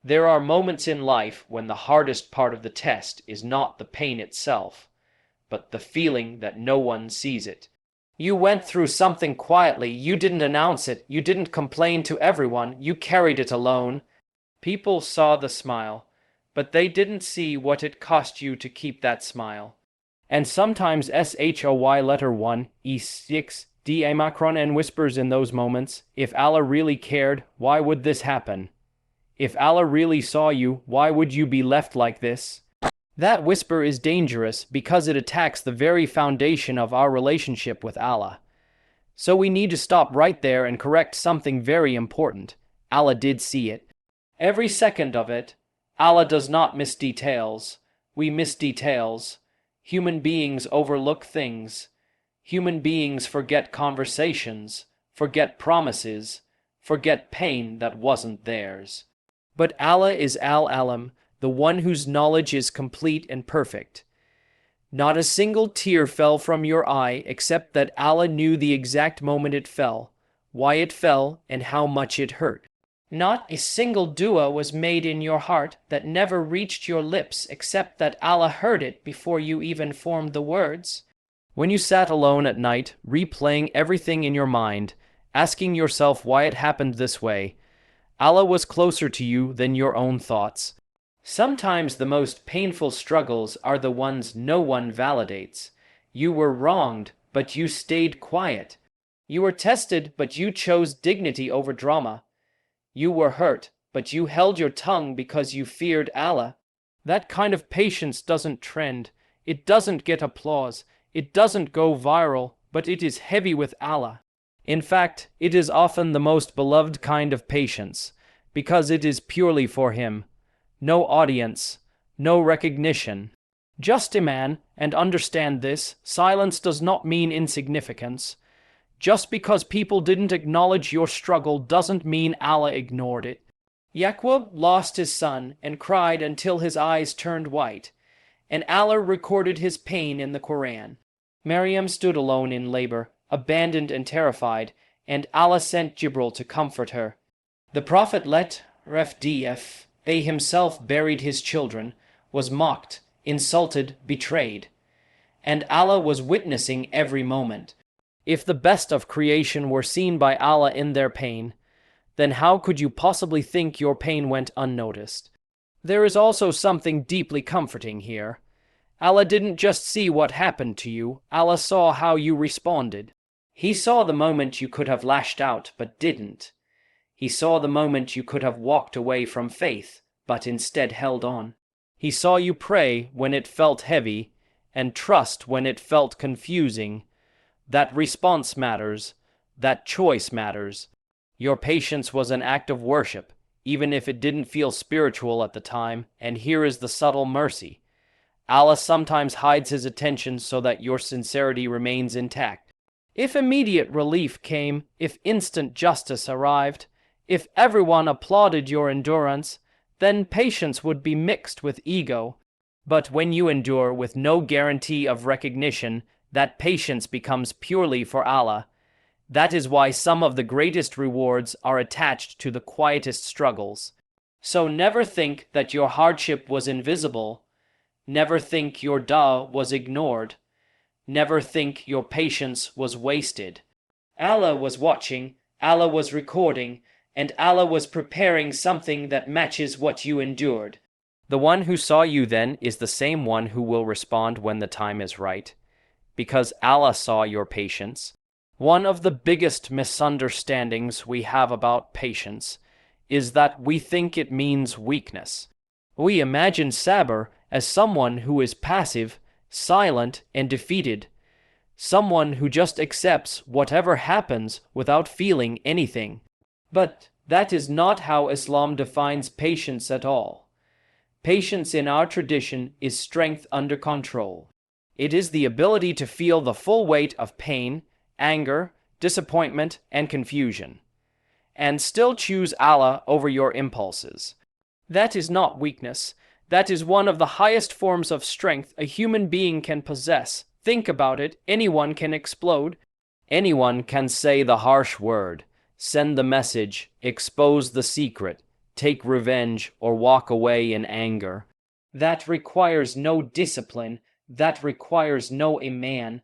There are moments in life when the hardest part of the test is not the pain itself, but the feeling that no one sees it. You went through something quietly, you didn't announce it, you didn't complain to everyone, you carried it alone. People saw the smile, but they didn't see what it cost you to keep that smile. And sometimes SHOY letter 1, E6, DA Macron and whispers in those moments, if Allah really cared, why would this happen? If Allah really saw you, why would you be left like this? That whisper is dangerous because it attacks the very foundation of our relationship with Allah. So we need to stop right there and correct something very important. Allah did see it. Every second of it. Allah does not miss details. We miss details. Human beings overlook things. Human beings forget conversations, forget promises, forget pain that wasn't theirs. But Allah is Al-Alam, the one whose knowledge is complete and perfect. Not a single tear fell from your eye except that Allah knew the exact moment it fell, why it fell, and how much it hurt. Not a single dua was made in your heart that never reached your lips except that Allah heard it before you even formed the words. When you sat alone at night, replaying everything in your mind, asking yourself why it happened this way, Allah was closer to you than your own thoughts. Sometimes the most painful struggles are the ones no one validates. You were wronged, but you stayed quiet. You were tested, but you chose dignity over drama. You were hurt, but you held your tongue because you feared Allah. That kind of patience doesn't trend. It doesn't get applause. It doesn't go viral, but it is heavy with Allah. In fact, it is often the most beloved kind of patience, because it is purely for Him. No audience, no recognition. Just Iman, and understand this, silence does not mean insignificance. Just because people didn't acknowledge your struggle doesn't mean Allah ignored it. Yaqub lost his son and cried until his eyes turned white, and Allah recorded his pain in the Quran. Maryam stood alone in labor, abandoned and terrified, and Allah sent Jibril to comfort her. The Prophet let Refdf, they himself buried his children, was mocked, insulted, betrayed. And Allah was witnessing every moment. If the best of creation were seen by Allah in their pain, then how could you possibly think your pain went unnoticed? There is also something deeply comforting here. Allah didn't just see what happened to you, Allah saw how you responded. He saw the moment you could have lashed out but didn't. He saw the moment you could have walked away from faith but instead held on. He saw you pray when it felt heavy and trust when it felt confusing. That response matters. That choice matters. Your patience was an act of worship, even if it didn't feel spiritual at the time, and here is the subtle mercy. Allah sometimes hides His attention so that your sincerity remains intact. If immediate relief came, if instant justice arrived, if everyone applauded your endurance, then patience would be mixed with ego. But when you endure with no guarantee of recognition, that patience becomes purely for Allah. That is why some of the greatest rewards are attached to the quietest struggles. So never think that your hardship was invisible. Never think your dua was ignored. Never think your patience was wasted. Allah was watching, Allah was recording, and Allah was preparing something that matches what you endured. The one who saw you then is the same one who will respond when the time is right, because Allah saw your patience. One of the biggest misunderstandings we have about patience is that we think it means weakness. We imagine Sabr as someone who is passive, silent, and defeated, someone who just accepts whatever happens without feeling anything. But that is not how Islam defines patience at all. Patience in our tradition is strength under control. It is the ability to feel the full weight of pain, anger, disappointment, and confusion, and still choose Allah over your impulses. That is not weakness. That is one of the highest forms of strength a human being can possess. Think about it. Anyone can explode. Anyone can say the harsh word, send the message, expose the secret, take revenge, or walk away in anger. That requires no discipline, that requires no Iman.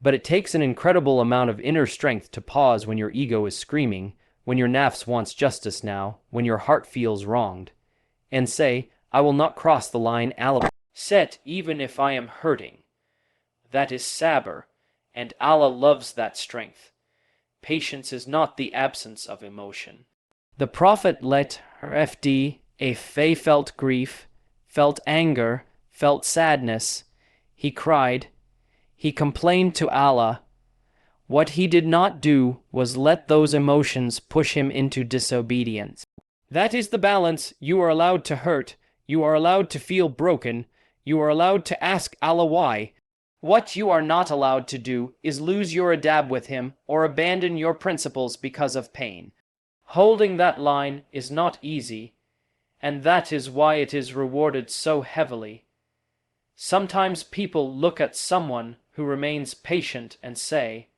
But it takes an incredible amount of inner strength to pause when your ego is screaming, when your nafs wants justice now, when your heart feels wronged, and say, I will not cross the line Allah set even if I am hurting. That is Sabr, and Allah loves that strength. Patience is not the absence of emotion. The Prophet let felt grief, felt anger, felt sadness. He cried. He complained to Allah. What he did not do was let those emotions push him into disobedience. That is the balance. You are allowed to hurt. You are allowed to feel broken. You are allowed to ask Allah why. What you are not allowed to do is lose your adab with him or abandon your principles because of pain. Holding that line is not easy, and that is why it is rewarded so heavily. Sometimes people look at someone who remains patient and say,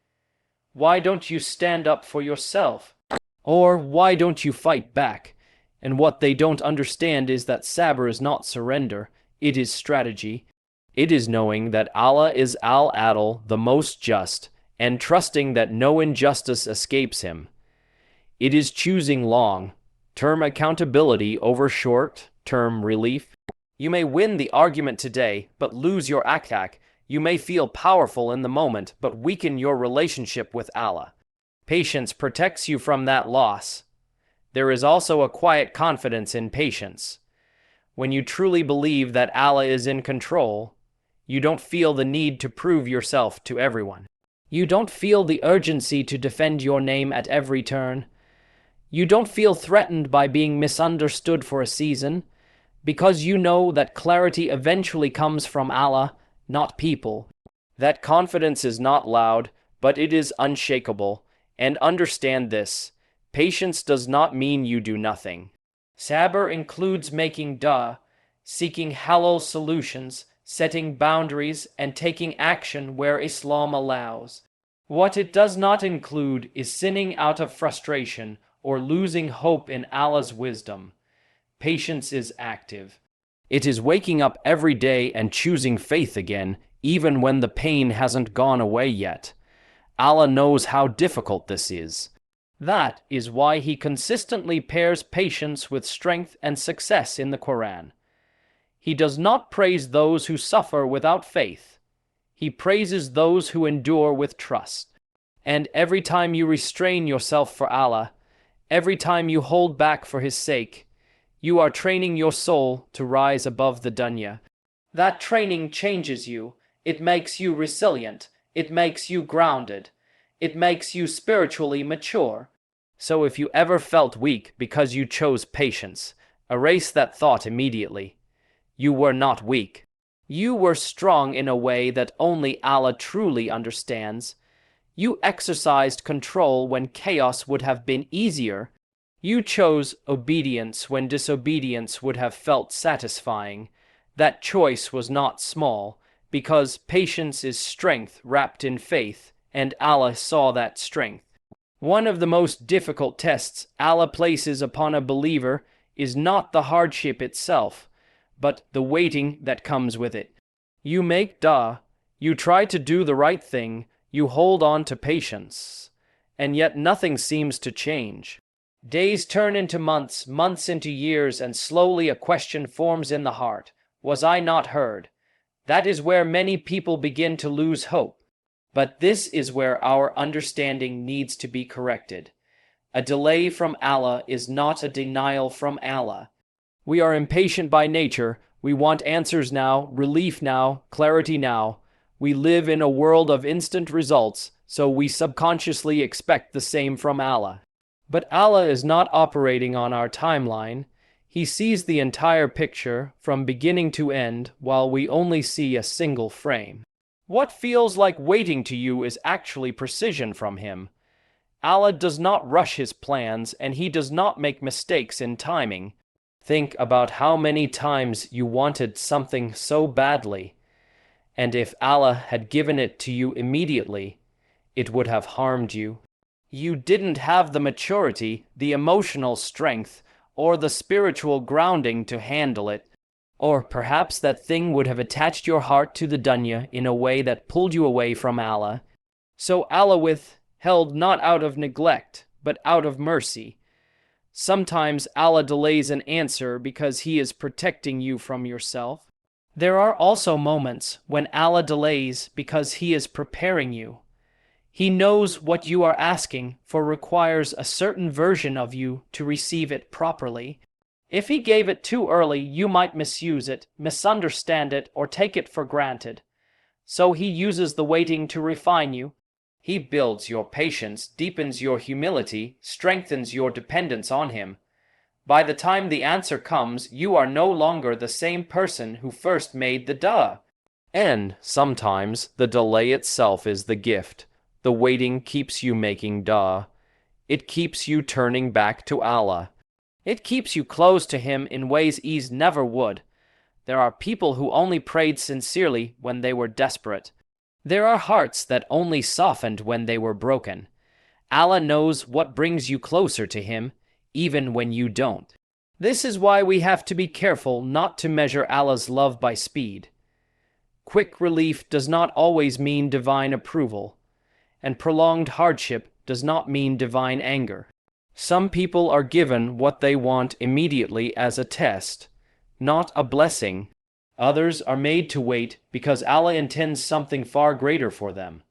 why don't you stand up for yourself? Or why don't you fight back? And what they don't understand is that Sabr is not surrender, it is strategy. It is knowing that Allah is Al-Adl, the most just, and trusting that no injustice escapes him. It is choosing long-term accountability over short-term relief. You may win the argument today, but lose your attack. You may feel powerful in the moment, but weaken your relationship with Allah. Patience protects you from that loss. There is also a quiet confidence in patience. When you truly believe that Allah is in control, you don't feel the need to prove yourself to everyone. You don't feel the urgency to defend your name at every turn. You don't feel threatened by being misunderstood for a season, because you know that clarity eventually comes from Allah, not people. That confidence is not loud, but it is unshakable. And understand this, patience does not mean you do nothing. Sabr includes making dua, seeking halal solutions, setting boundaries, and taking action where Islam allows. What it does not include is sinning out of frustration or losing hope in Allah's wisdom. Patience is active. It is waking up every day and choosing faith again, even when the pain hasn't gone away yet. Allah knows how difficult this is. That is why He consistently pairs patience with strength and success in the Quran. He does not praise those who suffer without faith. He praises those who endure with trust. And every time you restrain yourself for Allah, every time you hold back for His sake, you are training your soul to rise above the dunya. That training changes you. It makes you resilient. It makes you grounded. It makes you spiritually mature. So if you ever felt weak because you chose patience, erase that thought immediately. You were not weak. You were strong in a way that only Allah truly understands. You exercised control when chaos would have been easier. You chose obedience when disobedience would have felt satisfying. That choice was not small, because patience is strength wrapped in faith, and Allah saw that strength. One of the most difficult tests Allah places upon a believer is not the hardship itself, but the waiting that comes with it. You make dua, you try to do the right thing, you hold on to patience, and yet nothing seems to change. Days turn into months, months into years, and slowly a question forms in the heart. Was I not heard? That is where many people begin to lose hope. But this is where our understanding needs to be corrected. A delay from Allah is not a denial from Allah. We are impatient by nature. We want answers now, relief now, clarity now. We live in a world of instant results, so we subconsciously expect the same from Allah. But Allah is not operating on our timeline. He sees the entire picture from beginning to end, while we only see a single frame. What feels like waiting to you is actually precision from Him. Allah does not rush His plans, and He does not make mistakes in timing. Think about how many times you wanted something so badly, and if Allah had given it to you immediately, it would have harmed you. You didn't have the maturity, the emotional strength, or the spiritual grounding to handle it. Or perhaps that thing would have attached your heart to the dunya in a way that pulled you away from Allah. So Allah withheld not out of neglect, but out of mercy. Sometimes Allah delays an answer because He is protecting you from yourself. There are also moments when Allah delays because He is preparing you. He knows what you are asking for requires a certain version of you to receive it properly. If He gave it too early, you might misuse it, misunderstand it, or take it for granted. So He uses the waiting to refine you. He builds your patience, deepens your humility, strengthens your dependence on Him. By the time the answer comes, you are no longer the same person who first made the dua. And sometimes the delay itself is the gift. The waiting keeps you making dua. It keeps you turning back to Allah. It keeps you close to Him in ways ease never would. There are people who only prayed sincerely when they were desperate. There are hearts that only softened when they were broken. Allah knows what brings you closer to Him, even when you don't. This is why we have to be careful not to measure Allah's love by speed. Quick relief does not always mean divine approval, and prolonged hardship does not mean divine anger. Some people are given what they want immediately as a test, not a blessing. Others are made to wait because Allah intends something far greater for them,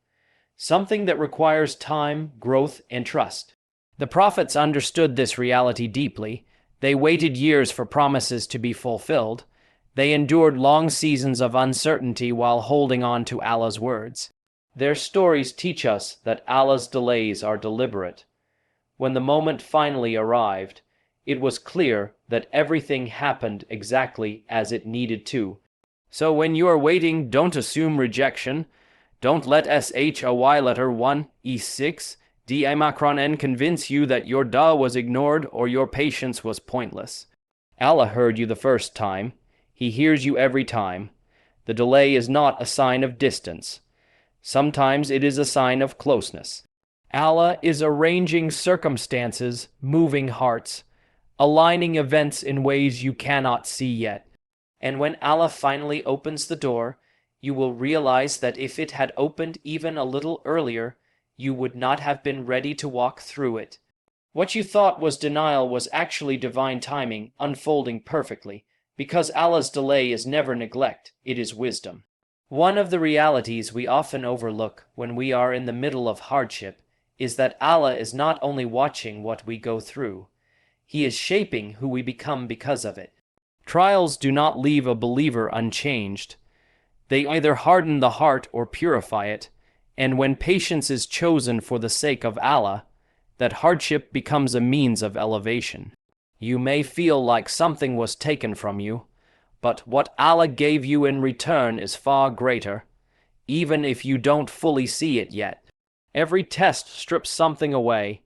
something that requires time, growth, and trust. The prophets understood this reality deeply. They waited years for promises to be fulfilled. They endured long seasons of uncertainty while holding on to Allah's words. Their stories teach us that Allah's delays are deliberate. When the moment finally arrived, it was clear that everything happened exactly as it needed to. So when you are waiting, don't assume rejection. Don't let SHAY letter 1 E6 D-Macron convince you that your dua was ignored or your patience was pointless. Allah heard you the first time. He hears you every time. The delay is not a sign of distance. Sometimes it is a sign of closeness. Allah is arranging circumstances, moving hearts, aligning events in ways you cannot see yet. And when Allah finally opens the door, you will realize that if it had opened even a little earlier, you would not have been ready to walk through it. What you thought was denial was actually divine timing unfolding perfectly, because Allah's delay is never neglect, it is wisdom. One of the realities we often overlook when we are in the middle of hardship is that Allah is not only watching what we go through, He is shaping who we become because of it. Trials do not leave a believer unchanged. They either harden the heart or purify it, and when patience is chosen for the sake of Allah, that hardship becomes a means of elevation. You may feel like something was taken from you, but what Allah gave you in return is far greater, even if you don't fully see it yet. Every test strips something away.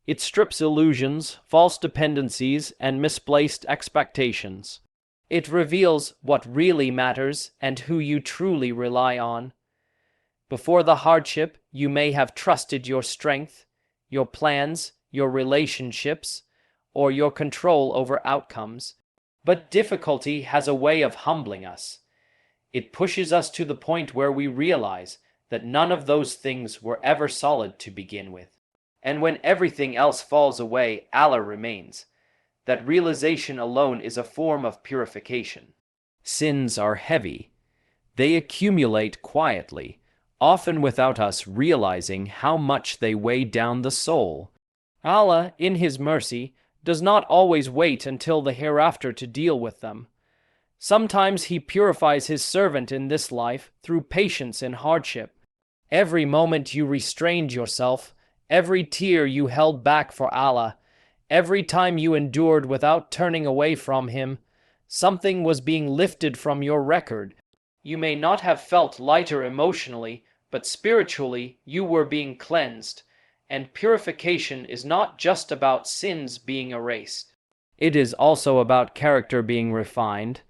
It strips illusions, false dependencies, and misplaced expectations. It reveals what really matters and who you truly rely on. Before the hardship, you may have trusted your strength, your plans, your relationships, or your control over outcomes. But difficulty has a way of humbling us. It pushes us to the point where we realize that none of those things were ever solid to begin with. And when everything else falls away, Allah remains. That realization alone is a form of purification. Sins are heavy. They accumulate quietly, often without us realizing how much they weigh down the soul. Allah, in His mercy, does not always wait until the hereafter to deal with them. Sometimes He purifies His servant in this life through patience in hardship. Every moment you restrained yourself, every tear you held back for Allah, every time you endured without turning away from Him, something was being lifted from your record. You may not have felt lighter emotionally, but spiritually you were being cleansed, and purification is not just about sins being erased. It is also about character being refined.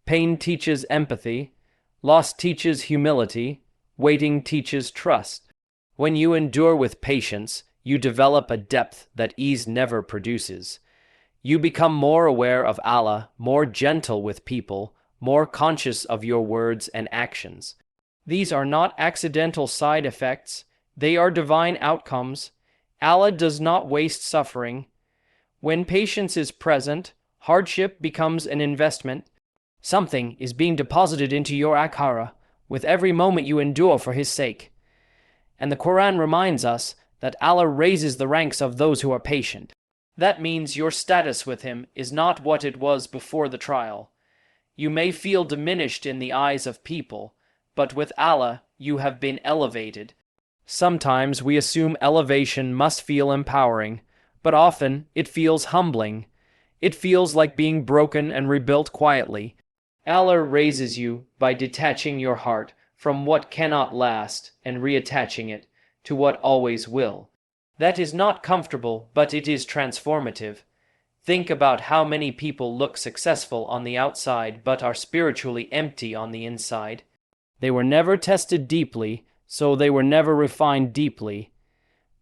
Pain teaches empathy, loss teaches humility, waiting teaches trust. When you endure with patience, you develop a depth that ease never produces. You become more aware of Allah, more gentle with people, more conscious of your words and actions. These are not accidental side effects, they are divine outcomes. Allah does not waste suffering. When patience is present, hardship becomes an investment. Something is being deposited into your akhara with every moment you endure for His sake. And the Quran reminds us that Allah raises the ranks of those who are patient. That means your status with Him is not what it was before the trial. You may feel diminished in the eyes of people, but with Allah you have been elevated. Sometimes we assume elevation must feel empowering, but often it feels humbling. It feels like being broken and rebuilt quietly. Allah raises you by detaching your heart from what cannot last and reattaching it to what always will. That is not comfortable, but it is transformative. Think about how many people look successful on the outside but are spiritually empty on the inside. They were never tested deeply, so they were never refined deeply.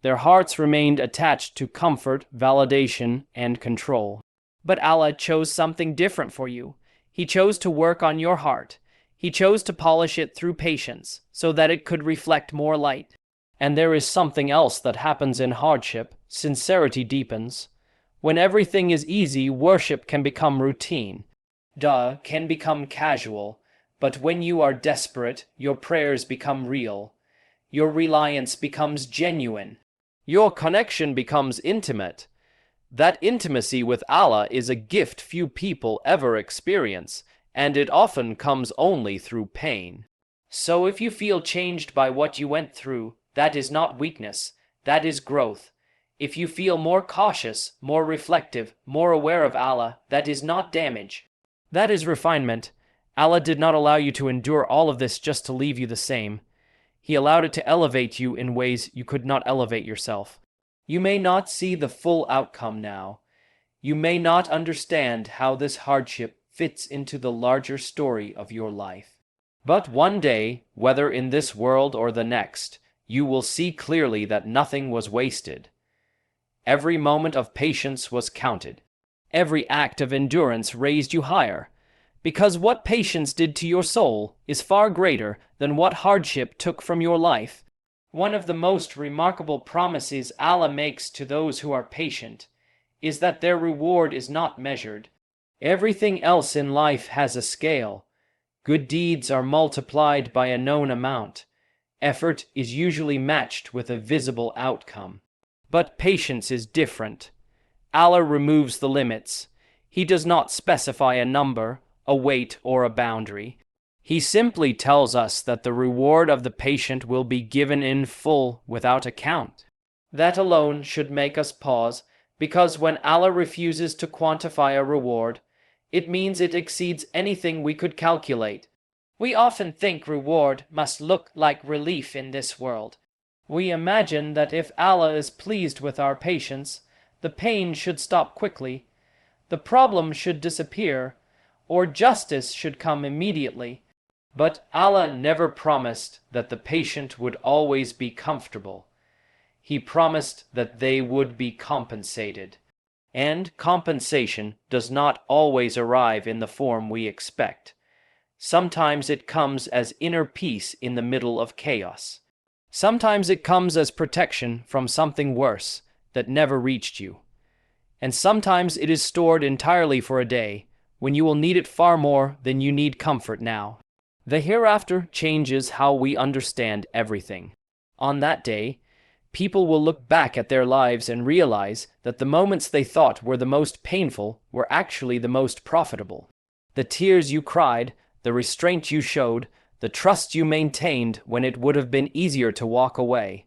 Their hearts remained attached to comfort, validation, and control. But Allah chose something different for you. He chose to work on your heart. He chose to polish it through patience, so that it could reflect more light. And there is something else that happens in hardship. Sincerity deepens. When everything is easy, worship can become routine. Dua can become casual. But when you are desperate, your prayers become real. Your reliance becomes genuine. Your connection becomes intimate. That intimacy with Allah is a gift few people ever experience, and it often comes only through pain. So if you feel changed by what you went through, that is not weakness, that is growth. If you feel more cautious, more reflective, more aware of Allah, that is not damage. That is refinement. Allah did not allow you to endure all of this just to leave you the same. He allowed it to elevate you in ways you could not elevate yourself. You may not see the full outcome now. You may not understand how this hardship fits into the larger story of your life. But one day, whether in this world or the next, you will see clearly that nothing was wasted. Every moment of patience was counted. Every act of endurance raised you higher. Because what patience did to your soul is far greater than what hardship took from your life. One of the most remarkable promises Allah makes to those who are patient is that their reward is not measured. Everything else in life has a scale. Good deeds are multiplied by a known amount. Effort is usually matched with a visible outcome. But patience is different. Allah removes the limits. He does not specify a number, a weight, or a boundary. He simply tells us that the reward of the patient will be given in full without account. That alone should make us pause, because when Allah refuses to quantify a reward, it means it exceeds anything we could calculate. We often think reward must look like relief in this world. We imagine that if Allah is pleased with our patience, the pain should stop quickly, the problem should disappear, or justice should come immediately. But Allah never promised that the patient would always be comfortable. He promised that they would be compensated. And compensation does not always arrive in the form we expect. Sometimes it comes as inner peace in the middle of chaos. Sometimes it comes as protection from something worse that never reached you. And sometimes it is stored entirely for a day, when you will need it far more than you need comfort now. The hereafter changes how we understand everything. On that day, people will look back at their lives and realize that the moments they thought were the most painful were actually the most profitable. The tears you cried, the restraint you showed, the trust you maintained when it would have been easier to walk away.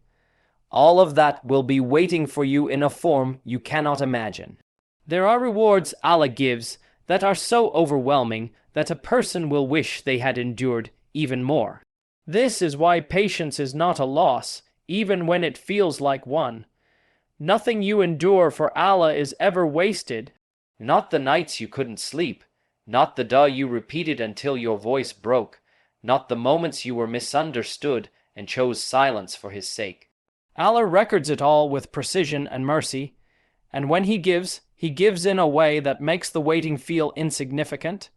All of that will be waiting for you in a form you cannot imagine. There are rewards Allah gives that are so overwhelming that a person will wish they had endured even more. This is why patience is not a loss, even when it feels like one. Nothing you endure for Allah is ever wasted. Not the nights you couldn't sleep, not the dua you repeated until your voice broke, not the moments you were misunderstood and chose silence for His sake. Allah records it all with precision and mercy, and when He gives, He gives in a way that makes the waiting feel insignificant.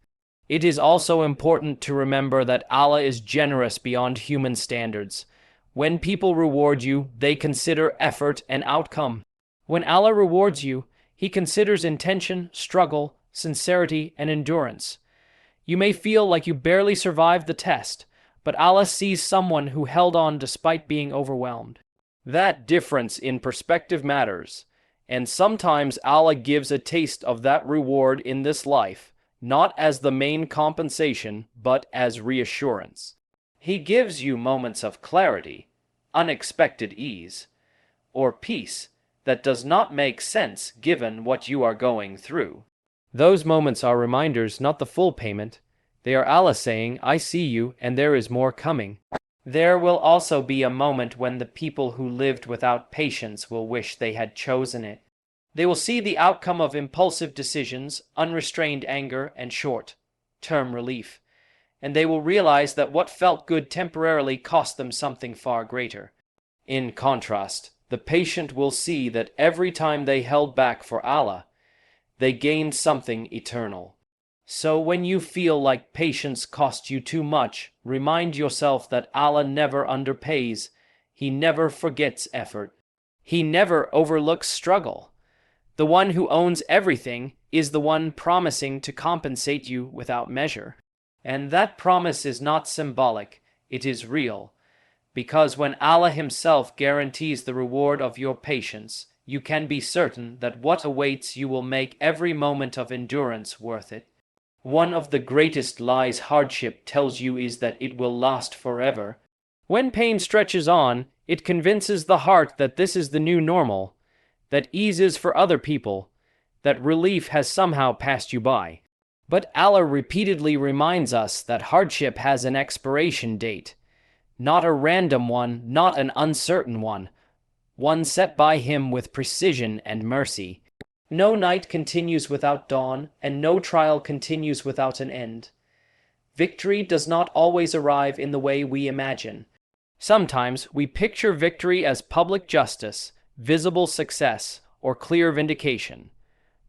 It is also important to remember that Allah is generous beyond human standards. When people reward you, they consider effort and outcome. When Allah rewards you, He considers intention, struggle, sincerity, and endurance. You may feel like you barely survived the test, but Allah sees someone who held on despite being overwhelmed. That difference in perspective matters, and sometimes Allah gives a taste of that reward in this life, not as the main compensation, but as reassurance. He gives you moments of clarity, unexpected ease, or peace that does not make sense given what you are going through. Those moments are reminders, not the full payment. They are Allah saying, I see you, and there is more coming. There will also be a moment when the people who lived without patience will wish they had chosen it. They will see the outcome of impulsive decisions, unrestrained anger, and short-term relief, and they will realize that what felt good temporarily cost them something far greater. In contrast, the patient will see that every time they held back for Allah, they gained something eternal. So when you feel like patience cost you too much, remind yourself that Allah never underpays. He never forgets effort. He never overlooks struggle. The one who owns everything is the one promising to compensate you without measure. And that promise is not symbolic, it is real. Because when Allah Himself guarantees the reward of your patience, you can be certain that what awaits you will make every moment of endurance worth it. One of the greatest lies hardship tells you is that it will last forever. When pain stretches on, it convinces the heart that this is the new normal, that ease is for other people, that relief has somehow passed you by. But Allah repeatedly reminds us that hardship has an expiration date, not a random one, not an uncertain one set by Him with precision and mercy. No night continues without dawn, and no trial continues without an end. Victory does not always arrive in the way we imagine. Sometimes we picture victory as public justice, visible success, or clear vindication.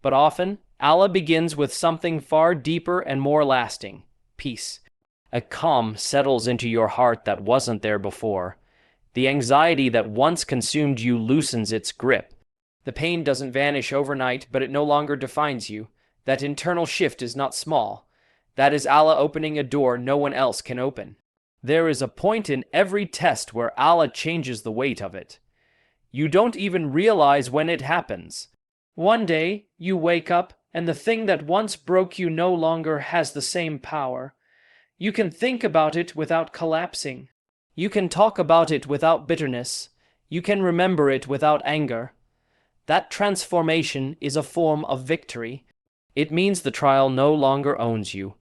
But often, Allah begins with something far deeper and more lasting: peace. A calm settles into your heart that wasn't there before. The anxiety that once consumed you loosens its grip. The pain doesn't vanish overnight, but it no longer defines you. That internal shift is not small. That is Allah opening a door no one else can open. There is a point in every test where Allah changes the weight of it. You don't even realize when it happens. One day, you wake up, and the thing that once broke you no longer has the same power. You can think about it without collapsing. You can talk about it without bitterness. You can remember it without anger. That transformation is a form of victory. It means the trial no longer owns you.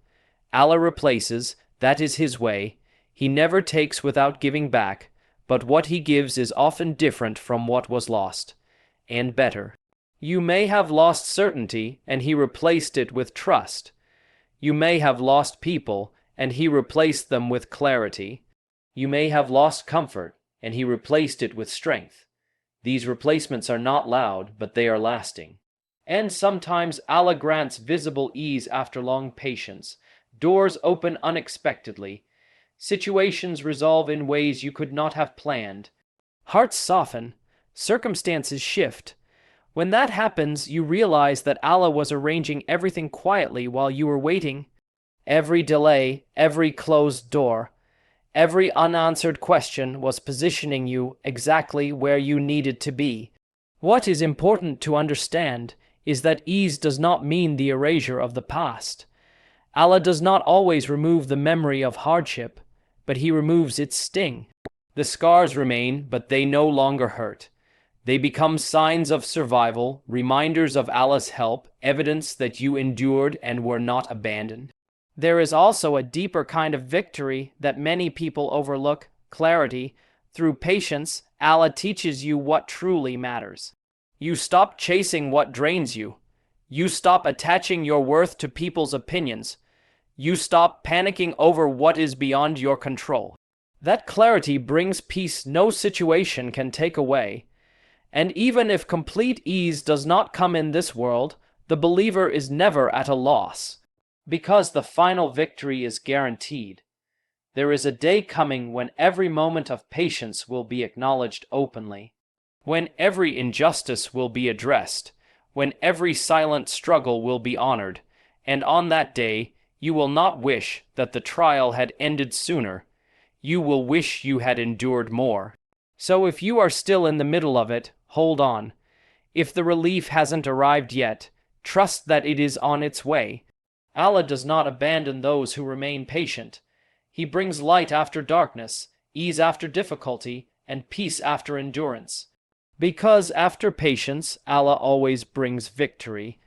Allah replaces, that is His way. He never takes without giving back, but what He gives is often different from what was lost, and better. You may have lost certainty, and He replaced it with trust. You may have lost people, and He replaced them with clarity. You may have lost comfort, and He replaced it with strength. These replacements are not loud, but they are lasting. And sometimes Allah grants visible ease after long patience. Doors open unexpectedly. Situations resolve in ways you could not have planned. Hearts soften. Circumstances shift. When that happens, you realize that Allah was arranging everything quietly while you were waiting. Every delay, every closed door, every unanswered question was positioning you exactly where you needed to be. What is important to understand is that ease does not mean the erasure of the past. Allah does not always remove the memory of hardship, but He removes its sting. The scars remain, but they no longer hurt. They become signs of survival, reminders of Allah's help, evidence that you endured and were not abandoned. There is also a deeper kind of victory that many people overlook: clarity. Through patience, Allah teaches you what truly matters. You stop chasing what drains you. You stop attaching your worth to people's opinions. You stop panicking over what is beyond your control. That clarity brings peace no situation can take away. And even if complete ease does not come in this world, the believer is never at a loss, because the final victory is guaranteed. There is a day coming when every moment of patience will be acknowledged openly, when every injustice will be addressed, when every silent struggle will be honored, and on that day you will not wish that the trial had ended sooner. You will wish you had endured more. So if you are still in the middle of it, hold on. If the relief hasn't arrived yet, trust that it is on its way. Allah does not abandon those who remain patient. He brings light after darkness, ease after difficulty, and peace after endurance. Because after patience, Allah always brings victory,